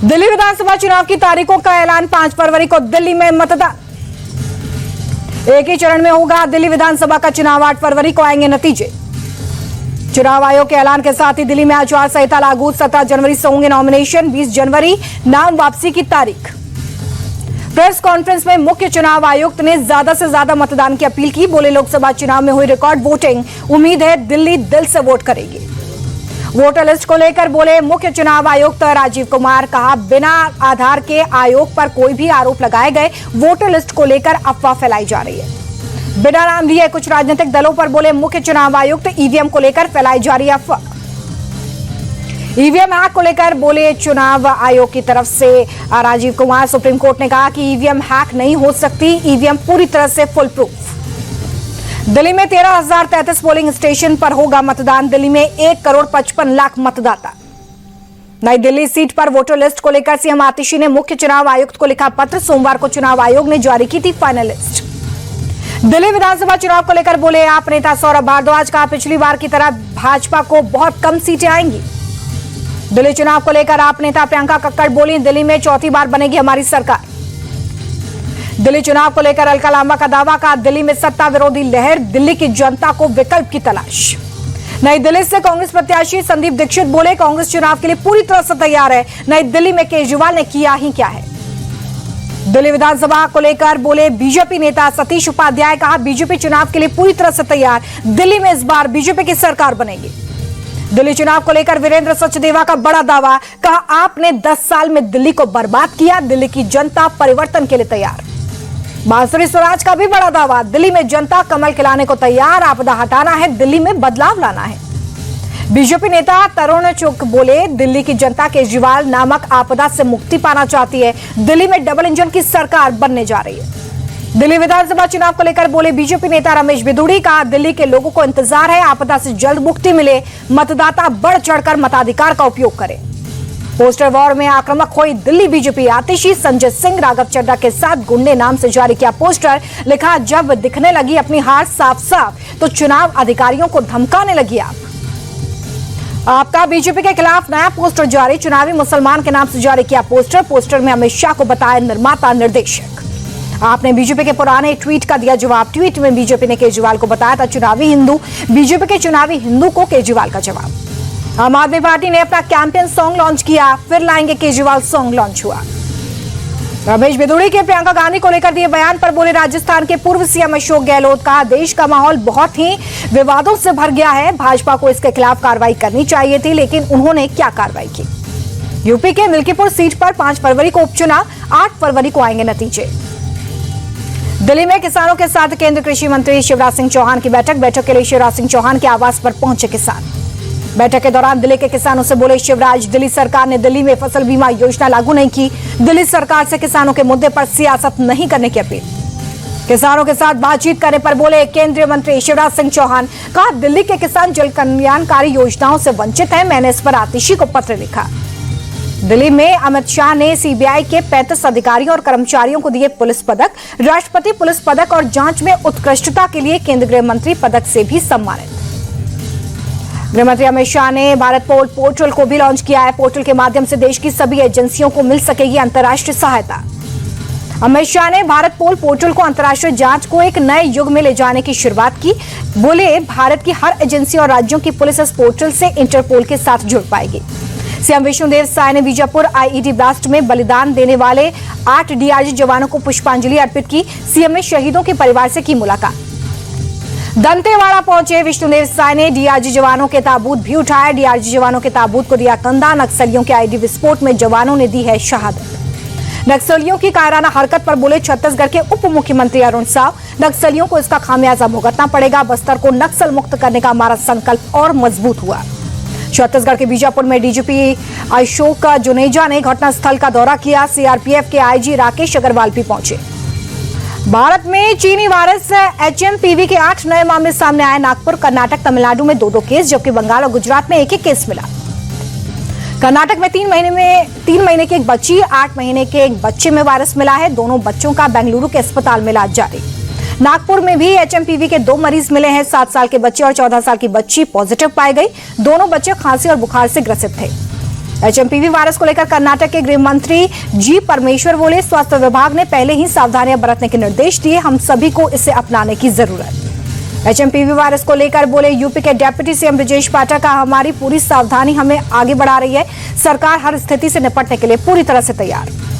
दिल्ली विधानसभा चुनाव की तारीखों का ऐलान 5 फरवरी को दिल्ली में मतदान एक ही चरण में होगा। दिल्ली विधानसभा का चुनाव 8 फरवरी को आएंगे नतीजे। चुनाव आयोग के ऐलान के साथ ही दिल्ली में आचार संहिता लागू। 17 जनवरी से होंगे नॉमिनेशन, 20 जनवरी नाम वापसी की तारीख। प्रेस कॉन्फ्रेंस में मुख्य चुनाव आयुक्त ने ज्यादा से ज्यादा मतदान की अपील की। बोले लोकसभा चुनाव में हुई रिकॉर्ड वोटिंग, उम्मीद है दिल्ली दिल से वोट करेगी। वोटर लिस्ट को लेकर बोले मुख्य चुनाव आयुक्त राजीव कुमार। कहा बिना आधार के आयोग पर कोई भी आरोप लगाए गए। वोटर लिस्ट को लेकर अफवाह फैलाई जा रही है। बिना नाम लिए कुछ राजनीतिक दलों पर बोले मुख्य चुनाव आयुक्त। ईवीएम को लेकर फैलाई जा रही अफवाह। ईवीएम हैक को लेकर बोले चुनाव आयोग की तरफ से राजीव कुमार। सुप्रीम कोर्ट ने कहा कि ईवीएम हैक नहीं हो सकती, ईवीएम पूरी तरह से फुल प्रूफ। दिल्ली में 13,033 पोलिंग स्टेशन पर होगा मतदान। दिल्ली में 1,55,00,000 मतदाता। नई दिल्ली सीट पर वोटर लिस्ट को लेकर सीएम आतिशी ने मुख्य चुनाव आयुक्त को लिखा पत्र। सोमवार को चुनाव आयोग ने जारी की थी फाइनल लिस्ट। दिल्ली विधानसभा चुनाव को लेकर बोले आप नेता सौरभ भारद्वाज। कहा पिछली बार की तरह भाजपा को बहुत कम सीटें आएंगी। दिल्ली चुनाव को लेकर आप नेता प्रियंका कक्कड़ बोली दिल्ली में चौथी बार बनेगी हमारी सरकार। दिल्ली चुनाव को लेकर अलका लांबा का दावा। कहा दिल्ली में सत्ता विरोधी लहर, दिल्ली की जनता को विकल्प की तलाश। नई दिल्ली से कांग्रेस प्रत्याशी संदीप दीक्षित बोले कांग्रेस चुनाव के लिए पूरी तरह से तैयार है। नई दिल्ली में केजरीवाल ने किया ही क्या है। दिल्ली विधानसभा को लेकर बोले बीजेपी नेता सतीश उपाध्याय। कहा बीजेपी चुनाव के लिए पूरी तरह से तैयार, दिल्ली में इस बार बीजेपी की सरकार बनेगी। दिल्ली चुनाव को लेकर वीरेंद्र सचदेवा का बड़ा दावा। कहा आपने 10 साल में दिल्ली को बर्बाद किया, दिल्ली की जनता परिवर्तन के लिए तैयार। बांसुरी स्वराज का भी बड़ा दावा। दिल्ली में जनता कमल खिलाने को तैयार, आपदा हटाना है, दिल्ली में बदलाव लाना है। बीजेपी नेता तरुण चुग बोले दिल्ली की जनता केजरीवाल नामक आपदा से मुक्ति पाना चाहती है, दिल्ली में डबल इंजन की सरकार बनने जा रही है। दिल्ली विधानसभा चुनाव को लेकर बोले बीजेपी नेता रमेश बिदुड़ी। कहा दिल्ली के लोगों को इंतजार है, आपदा से जल्द मुक्ति मिले, मतदाता बढ़ चढ़कर मताधिकार का उपयोग करें। पोस्टर वॉर में आक्रामक हुई दिल्ली बीजेपी। आतिशी संजय सिंह राघव चड्ढा के साथ गुंडे नाम से जारी किया पोस्टर। लिखा जब दिखने लगी अपनी हार साफ साफ तो चुनाव अधिकारियों को धमकाने लगी आपका बीजेपी के खिलाफ नया पोस्टर जारी। चुनावी मुसलमान के नाम से जारी किया पोस्टर। पोस्टर में अमित शाह को बताया निर्माता निर्देशक। आपने बीजेपी के पुराने ट्वीट का दिया जवाब। ट्वीट में बीजेपी ने केजरीवाल को बताया था चुनावी हिंदू। बीजेपी के चुनावी हिंदू को केजरीवाल का जवाब। आम आदमी पार्टी ने अपना कैंपेन सॉन्ग लॉन्च किया। फिर लाएंगे केजरीवाल सॉन्ग लॉन्च हुआ। रमेश बिदुड़ी के प्रियंका गांधी को लेकर दिए बयान पर बोले राजस्थान के पूर्व सीएम अशोक गहलोत। कहा देश का माहौल बहुत ही विवादों से भर गया है, भाजपा को इसके खिलाफ कार्रवाई करनी चाहिए थी, लेकिन उन्होंने क्या कार्रवाई की। यूपी के मिल्कीपुर सीट पर 5 फरवरी को उपचुनाव, 8 फरवरी को आएंगे नतीजे। दिल्ली में किसानों के साथ केंद्रीय कृषि मंत्री शिवराज सिंह चौहान की बैठक के लिए शिवराज सिंह चौहान के आवास पर पहुंचे किसान। बैठक के दौरान दिल्ली के किसानों से बोले शिवराज दिल्ली सरकार ने दिल्ली में फसल बीमा योजना लागू नहीं की। दिल्ली सरकार से किसानों के मुद्दे पर सियासत नहीं करने की अपील। किसानों के साथ बातचीत करने पर बोले केंद्रीय मंत्री शिवराज सिंह चौहान। कहा दिल्ली के किसान जल कल्याणकारी योजनाओं से वंचित हैं, मैंने इस पर आतिशी को पत्र लिखा। दिल्ली में अमित शाह ने सीबीआई के 35 अधिकारियों और कर्मचारियों को दिए पुलिस पदक। राष्ट्रपति पुलिस पदक और जांच में उत्कृष्टता के लिए केंद्रीय गृह मंत्री पदक से भी सम्मानित। गृहमंत्री अमित शाह ने भारत पोर्टल को भी लॉन्च किया है। पोर्टल के माध्यम से देश की सभी एजेंसियों को मिल सकेगी अंतर्राष्ट्रीय सहायता। अमित शाह ने भारत पोर्टल को अंतर्राष्ट्रीय जांच को एक नए युग में ले जाने की शुरुआत की। बोले भारत की हर एजेंसी और राज्यों की पुलिस इस पोर्टल से इंटरपोल के साथ जुड़ पाएगी। सीएम विष्णुदेव साय ने बीजापुर आईईडी ब्लास्ट में बलिदान देने वाले 8 डीआरजी जवानों को पुष्पांजलि अर्पित की। सीएम ने शहीदों के परिवार से की मुलाकात। दंतेवाड़ा पहुंचे विष्णुदेव साय ने डीआरजी जवानों के ताबूत भी उठाया। डीआरजी जवानों के ताबूत को दिया कंधा। नक्सलियों के आईडी विस्फोट में जवानों ने दी है शहादत। नक्सलियों की कायराना हरकत पर बोले छत्तीसगढ़ के उप मुख्यमंत्री अरुण साव। नक्सलियों को इसका खामियाजा भुगतना पड़ेगा। बस्तर को नक्सल मुक्त करने का हमारा संकल्प और मजबूत हुआ। छत्तीसगढ़ के बीजापुर में डीजीपी अशोक जुनेजा ने घटनास्थल का दौरा किया। सीआरपीएफ के आईजी राकेश अग्रवाल भी पहुंचे। भारत में चीनी वायरस एचएमपीवी के 8 नए मामले सामने आए। नागपुर, कर्नाटक, तमिलनाडु में 2-2 केस, जबकि बंगाल और गुजरात में 1-1 केस मिला। कर्नाटक में 3 महीने की एक बच्ची, 8 महीने के एक बच्चे में वायरस मिला है। दोनों बच्चों का बेंगलुरु के अस्पताल में इलाज जारी। नागपुर में भी एचएमपीवी के 2 मरीज मिले हैं। 7 साल के बच्चे और 14 साल की बच्ची पॉजिटिव पाए गए। दोनों बच्चे खांसी और बुखार से ग्रसित थे। एचएमपीवी वायरस को लेकर कर्नाटक के गृह मंत्री जी परमेश्वर बोले, स्वास्थ्य विभाग ने पहले ही सावधानियां बरतने के निर्देश दिए, हम सभी को इसे अपनाने की जरूरत। एचएमपीवी वायरस को लेकर बोले यूपी के डिप्टी सीएम ब्रजेश पाठक का, हमारी पूरी सावधानी हमें आगे बढ़ा रही है, सरकार हर स्थिति से निपटने के लिए पूरी तरह से तैयार।